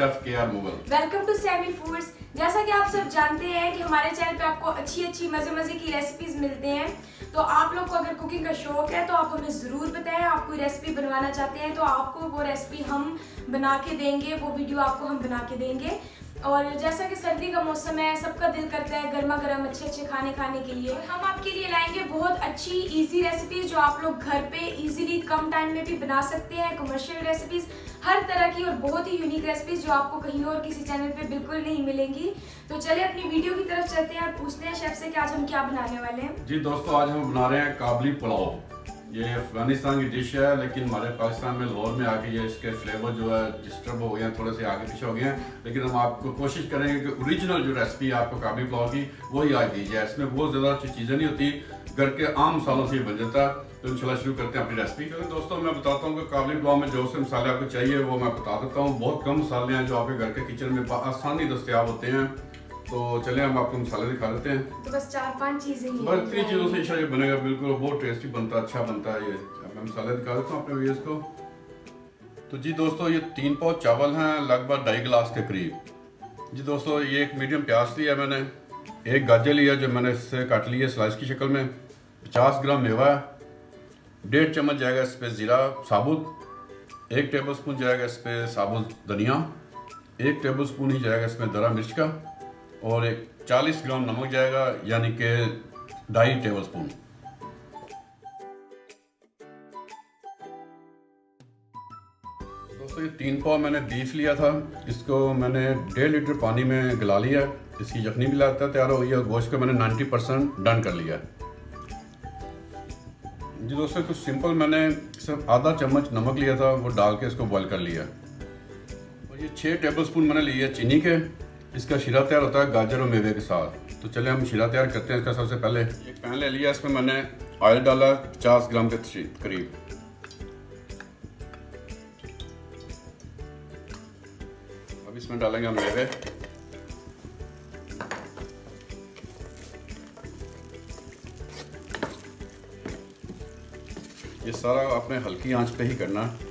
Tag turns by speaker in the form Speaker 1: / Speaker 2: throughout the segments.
Speaker 1: Chef K R Mughal.
Speaker 2: Welcome to Sami foods. जैसा कि आप सब जानते हैं कि हमारे चैनल पे आपको अच्छी मजे की रेसिपीज मिलते हैं, तो आप लोग को अगर कुकिंग का शौक है तो आप हमें ज़रूर बताएं। आप कोई रेसिपी बनवाना चाहते हैं तो आपको वो रेसिपी हम बना के देंगे, वो वीडियो आपको हम बना के देंगे। और जैसा कि सर्दी का मौसम है, सबका दिल करता है गर्मा गर्म अच्छे खाने खाने के लिए। हम आपके लिए लाएंगे बहुत अच्छी इजी रेसिपीज जो आप लोग घर पे इजीली कम टाइम में भी बना सकते हैं। कमर्शियल रेसिपीज हर तरह की और बहुत ही यूनिक रेसिपीज जो आपको कहीं और किसी चैनल पे बिल्कुल नहीं मिलेंगी। तो चलिए अपनी वीडियो की तरफ चलते हैं और पूछते हैं शेफ से कि आज हम क्या बनाने वाले हैं।
Speaker 1: जी दोस्तों, आज हम बना रहे हैं काबली पुलाव। ये अफगानिस्तान की डिश है, लेकिन हमारे पाकिस्तान में लाहौर में आके ये इसके फ्लेवर जो है डिस्टर्ब हो गए हैं, थोड़े से आगे पीछे हो गए हैं। लेकिन हम आपको कोशिश करेंगे कि ओरिजिनल जो रेसिपी है आपको काबली पुलाव की वही आज दी जाए। इसमें बहुत ज़्यादा अच्छी चीज़ें नहीं होती, घर के आम मसालों से ही बन जाता है। तो इंशाल्लाह शुरू करते हैं अपनी रेसिपी। तो दोस्तों मैं बताता हूँ कि काबली पुलाव में जो से मसाले आपको चाहिए वो मैं बता देता हूँ। बहुत कम मसाले हैं जो आपके घर के किचन में आसानी दस्तयाब होते हैं। तो चलिए हम आपको मसाले दिखा देते हैं।
Speaker 2: तो बस 4-5 चीजें ही
Speaker 1: बस 3 चीज़ों से इंशाल्लाह ये बनेगा, बिल्कुल बहुत टेस्टी बनता है, अच्छा बनता है। ये अब मैं मसाले दिखा देता हूँ अपने व्यूअर्स को। तो जी दोस्तों, ये 3 पाव चावल हैं, लगभग 2.5 गिलास के करीब। जी दोस्तों, ये एक मीडियम प्याज लिया मैंने, एक गाजर लिया जो मैंने इससे काट लिया स्लाइस की शक्ल में, 50 ग्राम मेवा, 1.5 चम्मच जाएगा इस पर ज़ीरा साबुत, 1 टेबल स्पून जाएगा इस पर साबुत धनिया, 1 टेबल स्पून ही जाएगा इसमें दरा मिर्च का, और एक 40 ग्राम नमक जाएगा, यानी कि 2.5 टेबल स्पून। दोस्तों, ये 3 पाव मैंने बीफ लिया था, इसको मैंने 1.5 लीटर पानी में गला लिया। इसकी यखनी भी लाता तैयार हो गई है। गोश्त को मैंने 90% डन कर लिया। जी दोस्तों, कुछ सिंपल मैंने सिर्फ आधा चम्मच नमक लिया था, वो डाल के इसको बॉईल कर लिया। और ये 6 टेबल स्पून मैंने लिए चीनी के। इसका शीरा तैयार होता है गाजर और मेवे के साथ। तो चले हम शीरा तैयार करते हैं इसका। सबसे पहले एक पैन ले लिया, इसमें मैंने ऑयल डाला 50 ग्राम के करीब। अब इसमें डालेंगे हम मेवे। ये सारा आपने हल्की आंच पे ही करना है।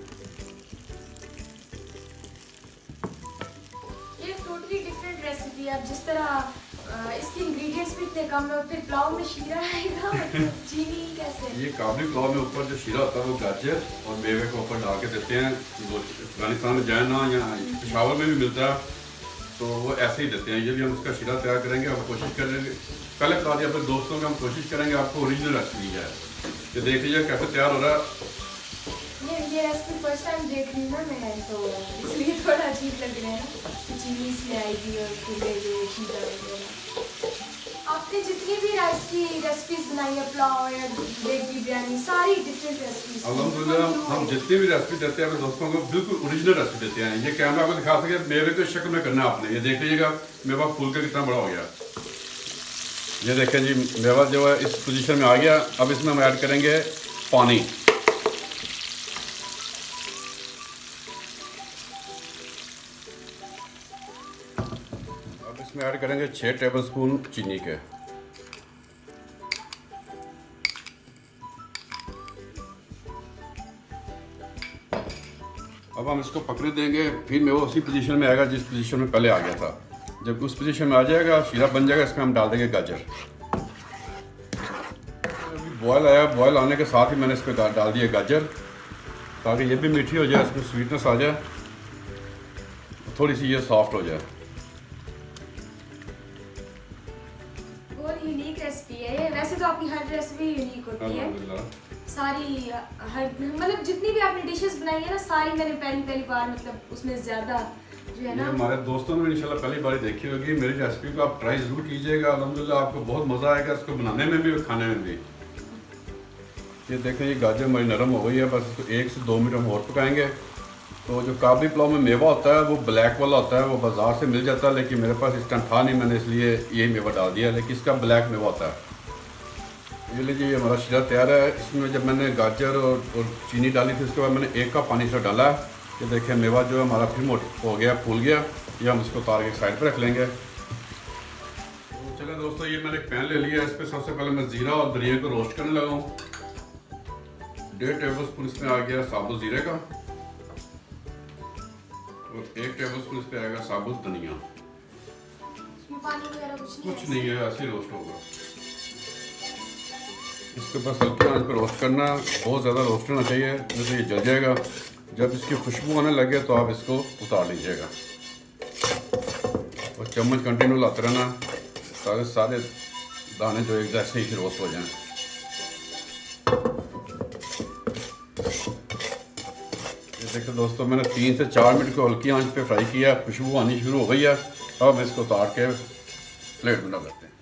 Speaker 2: रेसिपी आप जिस तरह इसके इंग्रेडिएंट्स भी इतने कम है, फिर पुलाव में शीरा आएगा चीनी कैसे?
Speaker 1: ये काबली पुलाव में ऊपर जो शीरा होता है वो गाजर और मेवे को ऊपर डाल के देते हैं। अफगानिस्तान में जाए ना, या पेशावर में भी मिलता है, तो वो ऐसे ही देते हैं। ये भी हम उसका शीरा तैयार करेंगे। हम कोशिश करेंगे, पहले बता दिया अपने दोस्तों को, हम कोशिश करेंगे आपको ओरिजिनल रेसिपी दी जाए। ये देख लीजिए कैसे तैयार हो रहा है।
Speaker 2: ये रेसिपी फर्स्ट टाइम देख रही हूँ ना मैं, तो इसलिए थोड़ा अजीब लग रहा है। चीनी इसमें आएगी और फिर ये शीरा वगैरह। आपने जितनी भी राइस की रेसिपीज बनाई है, पुलाव या वेज बिरयानी, सारी डिफरेंट रेसिपीज।
Speaker 1: अल्हम्दुलिल्लाह, हम जितनी भी रेसिपी देते हैं अपने दोस्तों को बिल्कुल ओरिजिनल रेसिपी देते हैं। ये कैमरा आपको दिखा सके मेवे की शक्ल में करना है आपने। ये देख लीजिएगा मेवा फूल के कितना बड़ा हो गया। ये देखें जी, मेवा जो है इस पोजीशन में आ गया। अब इसमें हम ऐड करेंगे पानी। अब इसमें ऐड करेंगे 6 टेबल स्पून चीनी के। अब हम इसको पकड़े देंगे, फिर मैं वो उसी पोजीशन में आएगा जिस पोजीशन में पहले आ गया था। जब उस पोजीशन में आ जाएगा, शीरा बन जाएगा, इसमें हम डाल देंगे गाजर। अभी बॉयल आया, बॉयल आने के साथ ही मैंने इस पर डाल दिया गाजर, ताकि ये भी मीठी हो जाए, इसमें स्वीटनेस आ जाए, थोड़ी सी ये सॉफ्ट हो जाए।
Speaker 2: बहुत यूनिक रेसिपी है ये। वैसे तो आपकी हर रेसिपी यूनिक होती है, सारी हर मतलब जितनी भी आपने डिशेस बनाई है ना, सारी मैंने पहली बार मतलब उसमें ज़्यादा जो है ना,
Speaker 1: हमारे दोस्तों ने इंशाल्लाह पहली बार देखी होगी। मेरी रेसिपी को आप ट्राई ज़रूर कीजिएगा। अल्हम्दुलिल्लाह आपको बहुत मज़ा आएगा इसको बनाने में भी और खाने में भी। ये देखें, ये गाजर हमारी नरम हो गई है। बस इसको 1 से 2 मिनट हम और पकाएंगे। तो जो काबली पुलाव में मेवा होता है वो ब्लैक वाला होता है, वो बाज़ार से मिल जाता है, लेकिन मेरे पास इस टाइम था नहीं, मैंने इसलिए यही मेवा डाल दिया। लेकिन इसका ब्लैक मेवा होता है। ये लीजिए, ये हमारा शीरा तैयार है। इसमें जब मैंने गाजर और चीनी डाली थी, उसके बाद मैंने 1 कप पानी से डाला है। ये देखिए मेवा जो है हमारा फिर मोटा हो गया, फूल गया। ये हम इसको उतार के साइड पर रख लेंगे। तो चलिए दोस्तों, ये मैंने एक पैन ले लिया। इस पर सबसे पहले मैं ज़ीरा और धनिया को रोस्ट करने लगा हूँ। 1.5 टेबल स्पून इसमें आ गया साबुत ज़ीरे का, और 1 टेबल स्पून इस पे आएगा साबुत धनिया।
Speaker 2: इसमें पानी वगैरह
Speaker 1: कुछ नहीं है, ऐसे ही रोस्ट होगा। इसके बस हल्की आंच पर रोस्ट करना, बहुत ज़्यादा रोस्ट होना चाहिए, नहीं तो ये जल जाएगा। जब इसकी खुशबू आने लगे तो आप इसको उतार लीजिएगा और चम्मच कंटिन्यू लाते रहना ताकि सारे दाने जो एक जैसे ही रोस्ट हो जाएं। ये देखो दोस्तों, मैंने 3 से 4 मिनट को हल्की आंच पे फ्राई किया, खुशबू आनी शुरू हो गई है। अब इसको उतार के प्लेट में डाल देते हैं।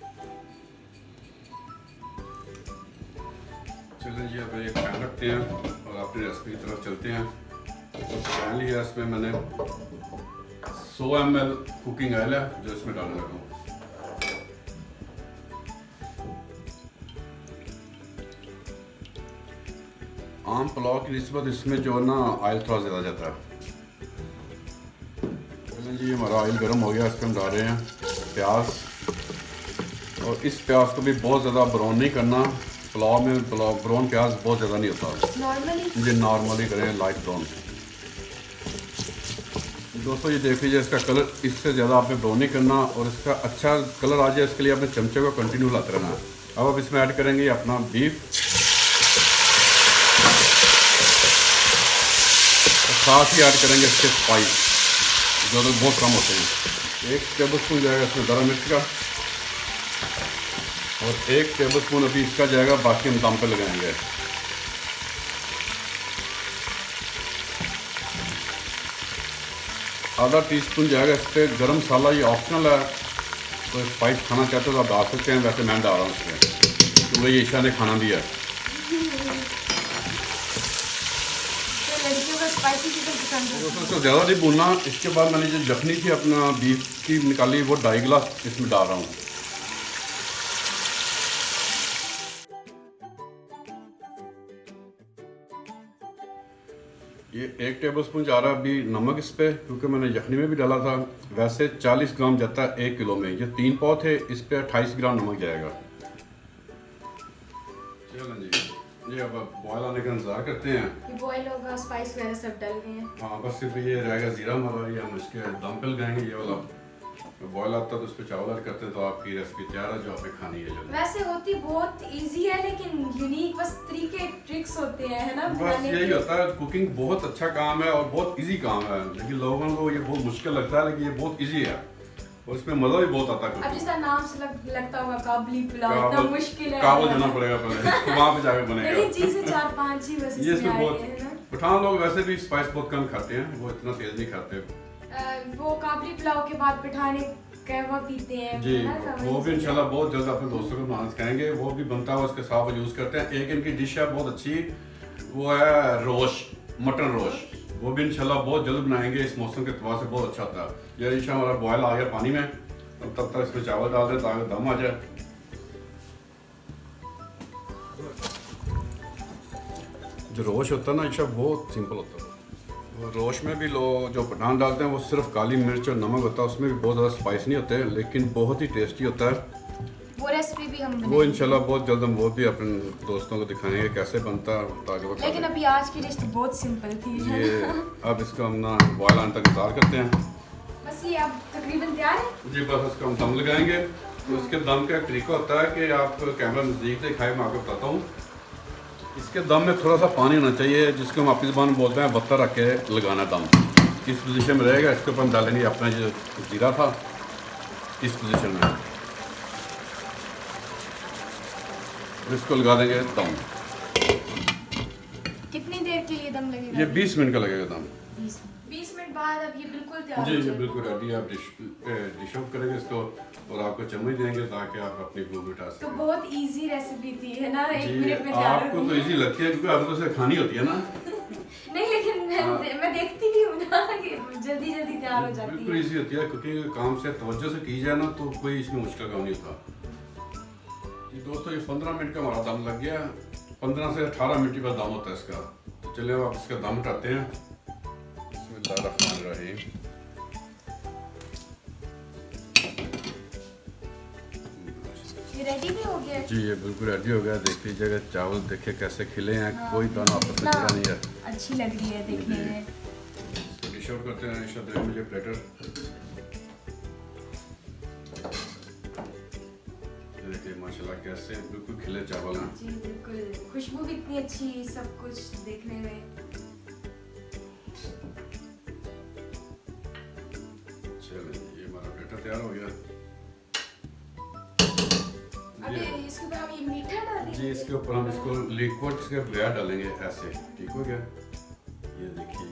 Speaker 1: चलिए जी, अब एक पैन रखते हैं और अपनी रेसिपी की तरफ चलते हैं। तो पैन लिया, इसमें मैंने 100 ml कुकिंग ऑयल है जो इसमें डालने लगा हूँ। आम पुलाव की निस्बत इसमें जो है ना ऑयल थोड़ा ज़्यादा जाता है। चलिए जी, हमारा ऑयल गर्म हो गया, इस पर हम डाल रहे हैं प्याज। और इस प्याज को भी बहुत ज़्यादा ब्राउन नहीं करना, पुलाव में ब्राउन प्याज बहुत ज़्यादा नहीं होता,
Speaker 2: नॉर्मली
Speaker 1: जी नॉर्मली करें, लाइट ब्राउन। दोस्तों ये देख लीजिए, इसका कलर इससे ज़्यादा आपने ब्राउन नहीं करना और इसका अच्छा कलर आ जाए इसके लिए आपने चमचे को कंटिन्यू लाते रहना। अब आप इसमें ऐड करेंगे अपना बीफ, साथ ही ऐड करेंगे इसके स्पाइस जो तो बहुत कम होते हैं। 1 टेबल स्पून जाएगा इसमें गरम मिर्च का और 1 टेबल स्पून अभी इसका जाएगा, बाकी हम दम पे लगाएंगे। आधा टीस्पून जाएगा इस पर गरम मसाला, ये ऑप्शनल है, तो स्पाइस खाना चाहते हो तो आप डाल सकते हैं, वैसे मैं डाल रहा हूँ इसमें क्योंकि ये ईशा ने खाना भी है।
Speaker 2: लड़कियों का स्पाइसी चीज़ें पसंद है।
Speaker 1: दोस्तों इसको ज़्यादा नहीं भूनना। इसके बाद मैंने जो यखनी थी अपना बीफ की निकाली, वो 2.5 गिलास इसमें डाल रहा हूँ। ये 1 टेबल स्पून जा रहा है अभी नमक इस पे, क्योंकि मैंने यखनी में भी डाला था। वैसे 40 ग्राम जाता है 1 किलो में, ये 3 पाव थे, इस पे 28 ग्राम नमक जाएगा। चलो जी, ये अब बॉयल आने का इंतजार करते हैं।
Speaker 2: ये बॉयल होगा, स्पाइस वगैरह सब डल गए हैं।
Speaker 1: हाँ, बस सिर्फ ये रहेगा जीरा हमारा, ये हम इसके दम पे लगाएंगे। ये वाला बॉयल आता है तो उस पर चावल ऐड करते हैं, तो आपकी रेसिपी तैयार है जो आपने खानी है। जो
Speaker 2: वैसे होती बहुत इजी है, लेकिन यूनिक बस तरीके ट्रिक्स होते हैं, है ना
Speaker 1: बस
Speaker 2: बनाने
Speaker 1: यही
Speaker 2: के।
Speaker 1: होता है, कुकिंग बहुत अच्छा काम है और बहुत इजी काम है, लेकिन लोगों को ये बहुत मुश्किल लगता है, लेकिन ये बहुत इजी है और इसमें मजा भी बहुत आता है।
Speaker 2: अब जिसका नाम से लगता होगा काबली पुलाव, इतना मुश्किल है,
Speaker 1: काबुल जाना पड़ेगा पहले तो वहाँ पे जाके बनेगा।
Speaker 2: लेकिन चीजें 4-5 ही बस
Speaker 1: ये
Speaker 2: इसमें
Speaker 1: इसमें
Speaker 2: आए
Speaker 1: बहुत,
Speaker 2: हैं ना।
Speaker 1: पठान लोग वैसे भी स्पाइस बहुत कम खाते हैं, वो इतना तेज नहीं खाते।
Speaker 2: वो काबली पुलाव के बाद पिठाने कहवा पीते हैं,
Speaker 1: जी,
Speaker 2: है ना,
Speaker 1: वो भी इंशाल्लाह बहुत जल्द अपने दोस्तों को बनाना सिखाएंगे। वो भी बनता है, उसके साथ वो यूज़ करते हैं। एक इनकी डिश है बहुत अच्छी, वो है रोश, मटन रोश। वो भी इंशाल्लाह बहुत जल्द बनाएंगे, इस मौसम के अतबार से बहुत अच्छा होता है। ये इंशाल्लाह हमारा बॉयल आ गया पानी में, अब तब तक इसमें चावल डाल दें ताकि दम आ जाए। जो रोश होता है ना इंशाल्लाह बहुत सिंपल होता है। और रोश में भी लोग जो पठान डालते हैं वो सिर्फ काली मिर्च और नमक होता है, उसमें भी बहुत ज़्यादा स्पाइस नहीं होते, लेकिन बहुत ही टेस्टी होता है।
Speaker 2: वो रेसिपी भी हम
Speaker 1: वो
Speaker 2: बनाएंगे।
Speaker 1: इंशाल्लाह बहुत जल्द हम वो भी अपने दोस्तों को दिखाएंगे कैसे बनता है, ताकि वो
Speaker 2: लेकिन
Speaker 1: खाएं।
Speaker 2: अभी आज की डिश तो बहुत सिंपल थी, है
Speaker 1: ये
Speaker 2: ना?
Speaker 1: अब इसको हम ना बॉयल आने तक इंतजार करते हैं।
Speaker 2: बस ये अब तकरीबन तैयार है।
Speaker 1: जी, बस इसको हम दम लगाएंगे। तो इसके दम का एक तरीका होता है कि आप कैमरा नज़दीक दिखाए, मैं आपको बताता हूँ। इसके दम में थोड़ा सा पानी होना चाहिए, जिसको हम अपनी ज़बान में बोलते हैं वत्ता रख के लगाना दम। इस पोजीशन में रहेगा, इसके ऊपर हम डालेंगे अपना जो जीरा था, इस पोजीशन में इसको लगा देंगे दम।
Speaker 2: कितनी देर के लिए दम लगेगा?
Speaker 1: ये 20 मिनट का लगेगा दम।
Speaker 2: 20 मिनट बाद अब ये बिल्कुल तैयार
Speaker 1: जी
Speaker 2: हो
Speaker 1: जी
Speaker 2: जाएगा।
Speaker 1: बिल्कुल रेडी है। आप डिश आउट करेंगे इसको और आपको चम्मच देंगे ताकि आप अपनी भूख मिटा
Speaker 2: तो
Speaker 1: सकें।
Speaker 2: बहुत इजी रेसिपी थी, है ना? 1
Speaker 1: जी,
Speaker 2: मिनट में तैयार
Speaker 1: आपको
Speaker 2: हो
Speaker 1: तो
Speaker 2: गई।
Speaker 1: इजी लगती है क्योंकि आपको तो खानी होती है ना।
Speaker 2: नहीं, लेकिन मैं देखती भी हूँ ना कि जल्दी जल्दी तैयार हो जाती
Speaker 1: बिल्कुल
Speaker 2: है।
Speaker 1: इजी होती है, कुकिंग के काम से तवज्जो से की जाए ना तो कोई इसमें मुश्किल काम नहीं होता। जी दोस्तों, ये 15 मिनट का हमारा दम लग गया। 15 से 18 मिनट का दम होता है इसका। तो चलिए अब आप इसका दम उठाते हैं। बिस्मिल्लाहिर्रहमानिर्रहीम।
Speaker 2: ये रेडी भी हो गया?
Speaker 1: जी, ये बिल्कुल रेडी हो गया। देख लीजिएगा चावल, देखिए कैसे खिले हैं, कोई दाना आपस में
Speaker 2: इतना
Speaker 1: जुड़ा नहीं है।
Speaker 2: अच्छी लग रही है देखने में।
Speaker 1: डिश डिश आउट करते हैं। इशा दे मुझे प्लेटर। देखिए माशाल्लाह कैसे बिल्कुल खिले चावल हैं।
Speaker 2: जी बिल्कुल, खुशबू भी इतनी अच्छी, सब कुछ देखने में।
Speaker 1: चलो ये हमारा प्लेटर तैयार हो गया।
Speaker 2: अभी इसके ऊपर हम ये मीठा डालेंगे।
Speaker 1: जी इसके ऊपर हम इसको लिक्विड के बगैर डालेंगे ऐसे, ठीक हो गया। ये देखिए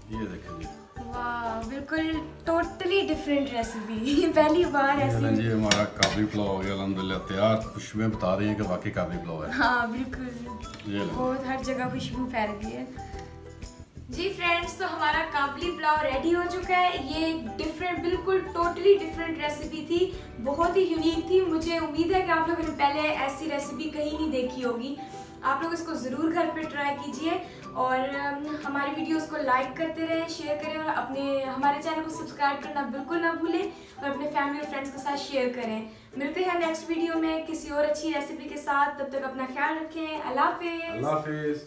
Speaker 1: जी, ये देखिए जी,
Speaker 2: वाह बिल्कुल टोटली डिफरेंट रेसिपी। पहली बार
Speaker 1: ये ना
Speaker 2: ऐसी।
Speaker 1: जी हमारा काबली पुलाव हो गया अल्हम्दुलिल्लाह तैयार। खुशबुएं बता रही हैं कि वाकई काबली पुलाव है।
Speaker 2: हाँ बिल्कुल,
Speaker 1: ये लो।
Speaker 2: बहुत हर जगह खुशबू फैल गई है। जी फ्रेंड्स, तो हमारा काबली पुलाव रेडी हो चुका है। ये डिफरेंट, बिल्कुल टोटली डिफरेंट रेसिपी थी, बहुत ही यूनिक थी। मुझे उम्मीद है कि आप लोगों ने पहले ऐसी रेसिपी कहीं नहीं देखी होगी। आप लोग इसको ज़रूर घर पे ट्राई कीजिए और हमारी वीडियोस को लाइक करते रहें, शेयर करें और हमारे चैनल को सब्सक्राइब करना बिल्कुल ना भूलें और अपने फैमिली और फ्रेंड्स के साथ शेयर करें। मिलते हैं नेक्स्ट वीडियो में किसी और अच्छी रेसिपी के साथ। तब तक अपना ख्याल रखें। अल्लाह हाफिज़।
Speaker 1: अल्लाह हाफिज़।